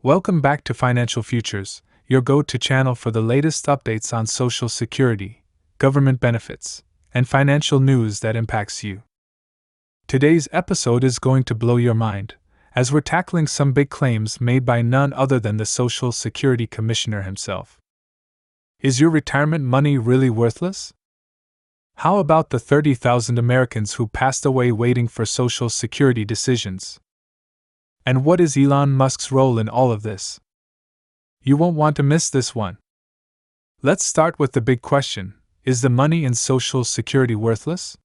Welcome back to Financial Futures, your go-to channel for the latest updates on Social Security, government benefits, and financial news that impacts you. Today's episode is going to blow your mind, as we're tackling some big claims made by none other than the Social Security Commissioner himself. Is your retirement money really worthless? How about the 30,000 Americans who passed away waiting for Social Security decisions? And what is Elon Musk's role in all of this? You won't want to miss this one. Let's start with the big question: is the money in Social Security worthless?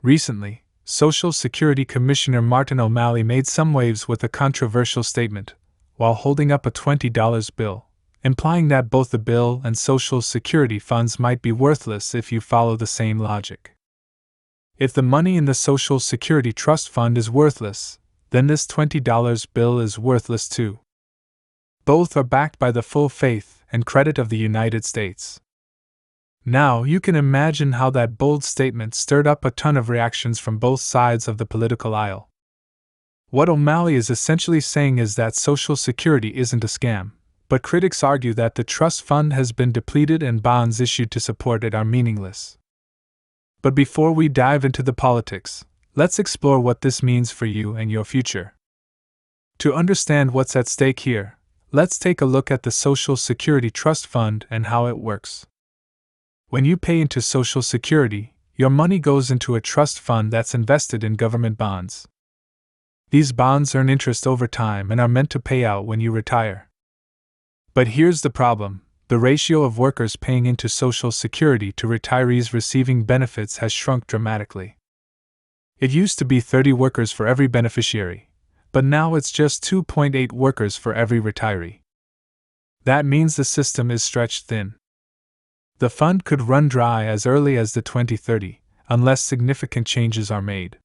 Recently, Social Security Commissioner Martin O'Malley made some waves with a controversial statement, while holding up a $20 bill, implying that both the bill and Social Security funds might be worthless if you follow the same logic. If the money in the Social Security Trust Fund is worthless, then this $20 bill is worthless too. Both are backed by the full faith and credit of the United States. Now you can imagine how that bold statement stirred up a ton of reactions from both sides of the political aisle. What O'Malley is essentially saying is that Social Security isn't a scam, but critics argue that the trust fund has been depleted and bonds issued to support it are meaningless. But before we dive into the politics, let's explore what this means for you and your future. To understand what's at stake here, let's take a look at the Social Security Trust Fund and how it works. When you pay into Social Security, your money goes into a trust fund that's invested in government bonds. These bonds earn interest over time and are meant to pay out when you retire. But here's the problem: the ratio of workers paying into Social Security to retirees receiving benefits has shrunk dramatically. It used to be 30 workers for every beneficiary, but now it's just 2.8 workers for every retiree. That means the system is stretched thin. The fund could run dry as early as the 2030, unless significant changes are made.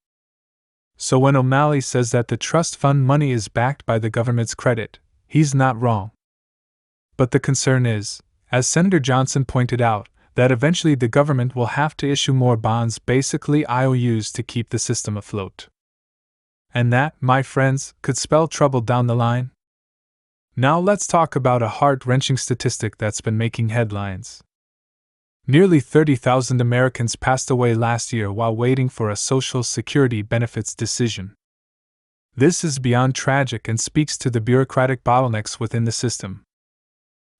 So when O'Malley says that the trust fund money is backed by the government's credit, he's not wrong. But the concern is, as Senator Johnson pointed out, that eventually the government will have to issue more bonds, basically IOUs, to keep the system afloat. And that, my friends, could spell trouble down the line. Now let's talk about a heart-wrenching statistic that's been making headlines. Nearly 30,000 Americans passed away last year while waiting for a Social Security benefits decision. This is beyond tragic and speaks to the bureaucratic bottlenecks within the system.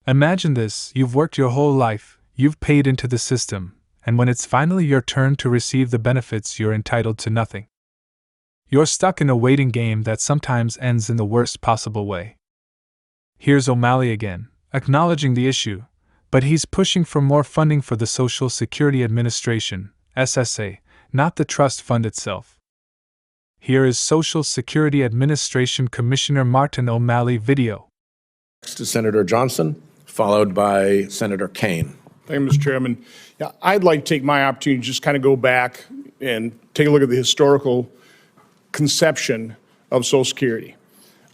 Imagine this: you've worked your whole life, you've paid into the system, and when it's finally your turn to receive the benefits, you're entitled to nothing. You're stuck in a waiting game that sometimes ends in the worst possible way. Here's O'Malley again, acknowledging the issue, but he's pushing for more funding for the Social Security Administration, SSA, not the trust fund itself. Here is Social Security Administration Commissioner Martin O'Malley video. Next to Senator Johnson, followed by Senator Kane. Thank you, Mr. Chairman. Yeah, I'd like to take my opportunity to just kind of go back and take a look at the historical conception of Social Security.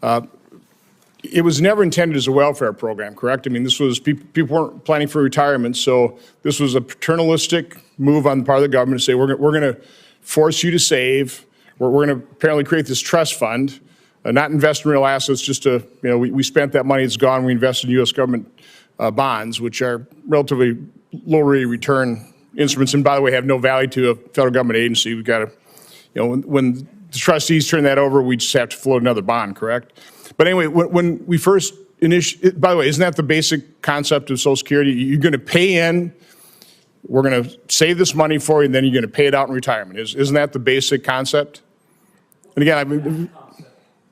It was never intended as a welfare program, correct? I mean, this was, people weren't planning for retirement, so this was a paternalistic move on the part of the government to say, we're going to force you to save. We're going to apparently create this trust fund, not invest in real assets, just to, we spent that money, it's gone, we invested in U.S. government bonds, which are relatively low rate of return instruments, and by the way, have no value to a federal government agency. We've got to, when the trustees turn that over, we just have to float another bond, correct? But anyway, when we first by the way, isn't that the basic concept of Social Security? You're going to pay in, we're going to save this money for you, and then you're going to pay it out in retirement. Isn't that the basic concept? And again,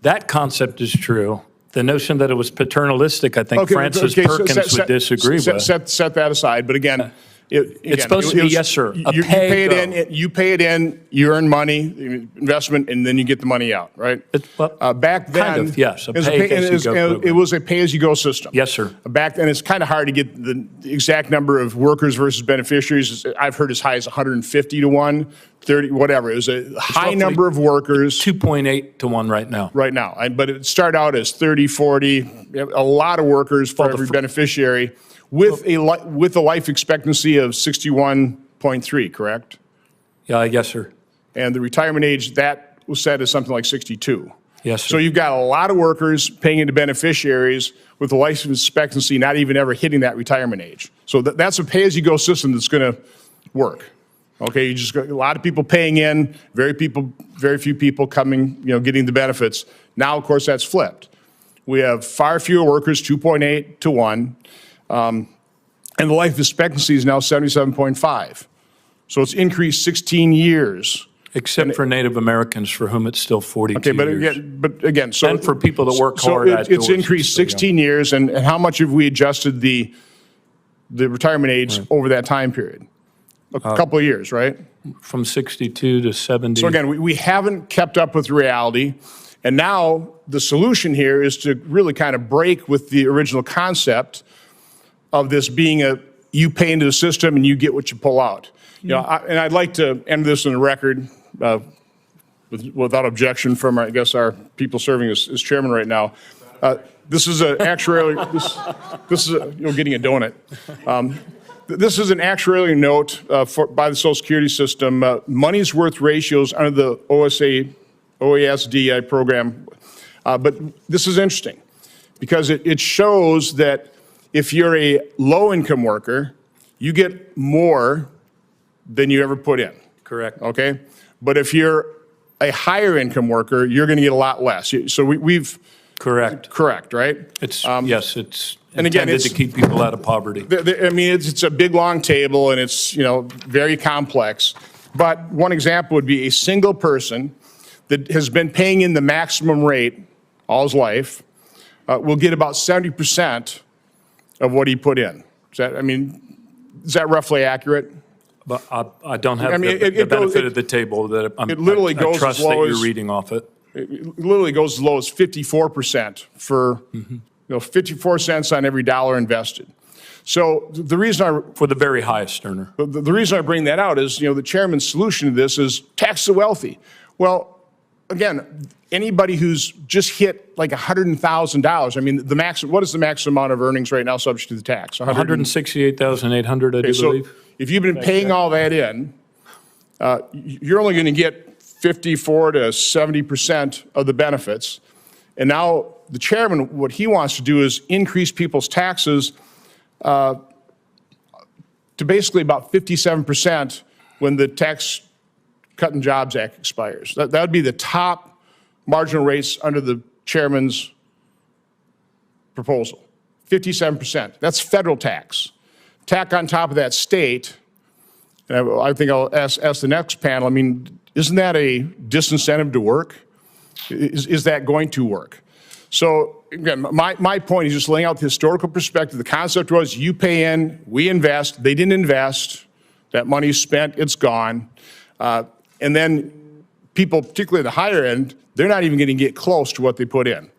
that concept is true. The notion that it was paternalistic, I think Francis Perkins would disagree with. Set that aside. But again, it's supposed to be, yes, sir. You pay it in, you earn money, investment, and then you get the money out, right? Back then, yes, it was a pay-as-you-go system. Yes, sir. Back then, it's kind of hard to get the exact number of workers versus beneficiaries. I've heard as high as 150 to 1, 30, whatever. It was a high number of workers. 2.8 to 1 right now. Right now. But it started out as 30, 40, a lot of workers for every beneficiary, with a life expectancy of 61.3, correct? Yes, sir. And the retirement age, that was set as something like 62. Yes, sir. So you've got a lot of workers paying into beneficiaries with the life expectancy not even ever hitting that retirement age. So that's a pay-as-you-go system that's going to work. Okay, you just got a lot of people paying in, very few people coming, getting the benefits. Now, of course, that's flipped. We have far fewer workers, 2.8 to 1, and the life expectancy is now 77.5. So it's increased 16 years. Except for Native Americans, for whom it's still 42 years. But again, so and for people that work hard outdoors, it's increased 16 years, and how much have we adjusted the retirement age over that time period? A couple of years, right? From 62 to 70. So again, we haven't kept up with reality, and now the solution here is to really kind of break with the original concept of this being you pay into the system and you get what you pull out. And I'd like to end this in the record without objection from, I guess, our people serving as chairman right now. This is an actuarial. This is getting a donut. This is an actuarial note by the Social Security system. Money's worth ratios under the OSDI program. But this is interesting because it shows that if you're a low-income worker, you get more than you ever put in. Correct. Okay? But if you're a higher income worker, you're going to get a lot less. So we've... Correct. Correct, right? It's yes, it's and again, intended to keep people out of poverty. I mean, it's a big, long table, and it's, very complex. But one example would be a single person that has been paying in the maximum rate all his life will get about 70% of what he put in. Is that roughly accurate? But I don't have the benefit of the table that I trust that you're reading off it. It literally goes as low as 54% for 54 cents on every dollar invested. So the reason for the very highest earner. The reason I bring that out is the chairman's solution to this is tax the wealthy. Well, again, anybody who's just hit like $100,000. I mean, what is the maximum amount of earnings right now subject to the tax? 168,800, I do believe. If you've been paying all that in, you're only going to get 54 to 70% of the benefits. And now the chairman, what he wants to do is increase people's taxes to basically about 57% when the Tax Cut and Jobs Act expires. That would be the top marginal rates under the chairman's proposal, 57%. That's federal tax. Tack on top of that state, and I think I'll ask the next panel, isn't that a disincentive to work? Is that going to work? So again, my point is just laying out the historical perspective. The concept was you pay in, we invest. They didn't invest. That money's spent, it's gone. And then people, particularly at the higher end, they're not even going to get close to what they put in.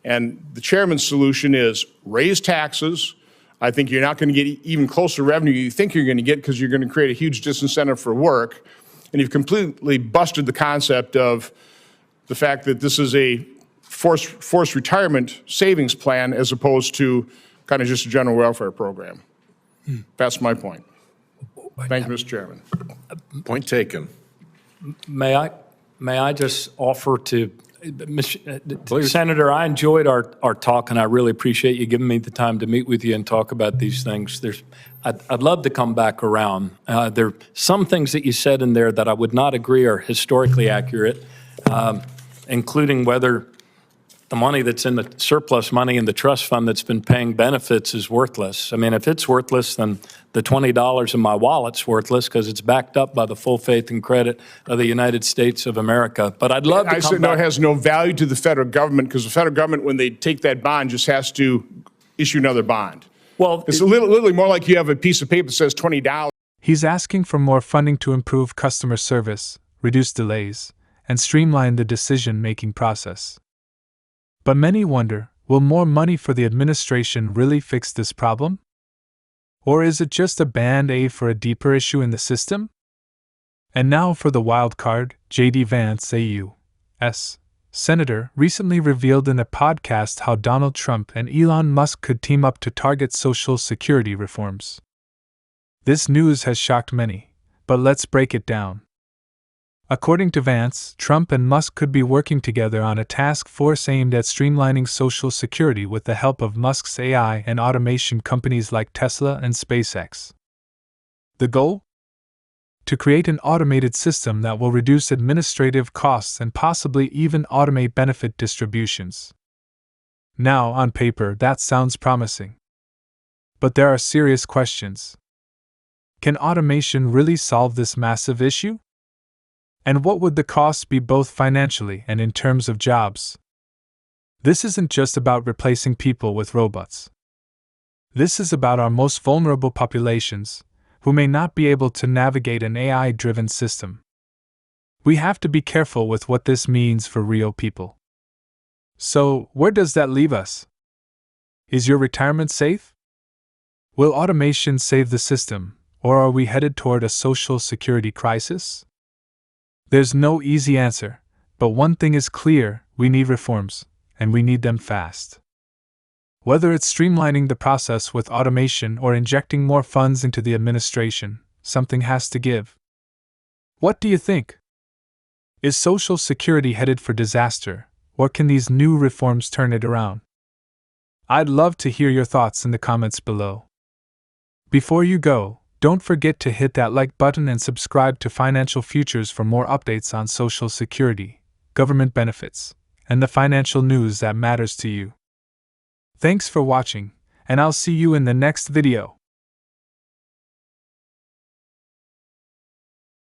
And the chairman's solution is raise taxes. I think you're not going to get even closer revenue you think you're going to get because you're going to create a huge disincentive for work. And you've completely busted the concept of the fact that this is a forced retirement savings plan as opposed to kind of just a general welfare program. That's my point. Thank you, Mr. Chairman. Point taken. May I just offer to, Senator, I enjoyed our talk, and I really appreciate you giving me the time to meet with you and talk about these things. I'd love to come back around. There are some things that you said in there that I would not agree are historically accurate, including whether the money that's in the surplus money in the trust fund that's been paying benefits is worthless. If it's worthless, then the $20 in my wallet's worthless because it's backed up by the full faith and credit of the United States of America. But I'd love to come back. I said, no, it has no value to the federal government because the federal government, when they take that bond, just has to issue another bond. Well, it's literally more like you have a piece of paper that says $20. He's asking for more funding to improve customer service, reduce delays, and streamline the decision-making process. But many wonder, will more money for the administration really fix this problem? Or is it just a band-aid for a deeper issue in the system? And now for the wild card, J.D. Vance, A.U.S. Senator, recently revealed in a podcast how Donald Trump and Elon Musk could team up to target Social Security reforms. This news has shocked many, but let's break it down. According to Vance, Trump and Musk could be working together on a task force aimed at streamlining Social Security with the help of Musk's AI and automation companies like Tesla and SpaceX. The goal? To create an automated system that will reduce administrative costs and possibly even automate benefit distributions. Now, on paper, that sounds promising. But there are serious questions. Can automation really solve this massive issue? And what would the costs be both financially and in terms of jobs? This isn't just about replacing people with robots. This is about our most vulnerable populations, who may not be able to navigate an AI-driven system. We have to be careful with what this means for real people. So, where does that leave us? Is your retirement safe? Will automation save the system, or are we headed toward a social security crisis? There's no easy answer, but one thing is clear: we need reforms, and we need them fast. Whether it's streamlining the process with automation or injecting more funds into the administration, something has to give. What do you think? Is Social Security headed for disaster, or can these new reforms turn it around? I'd love to hear your thoughts in the comments below. Before you go, don't forget to hit that like button and subscribe to Financial Futures for more updates on Social Security, government benefits, and the financial news that matters to you. Thanks for watching, and I'll see you in the next video.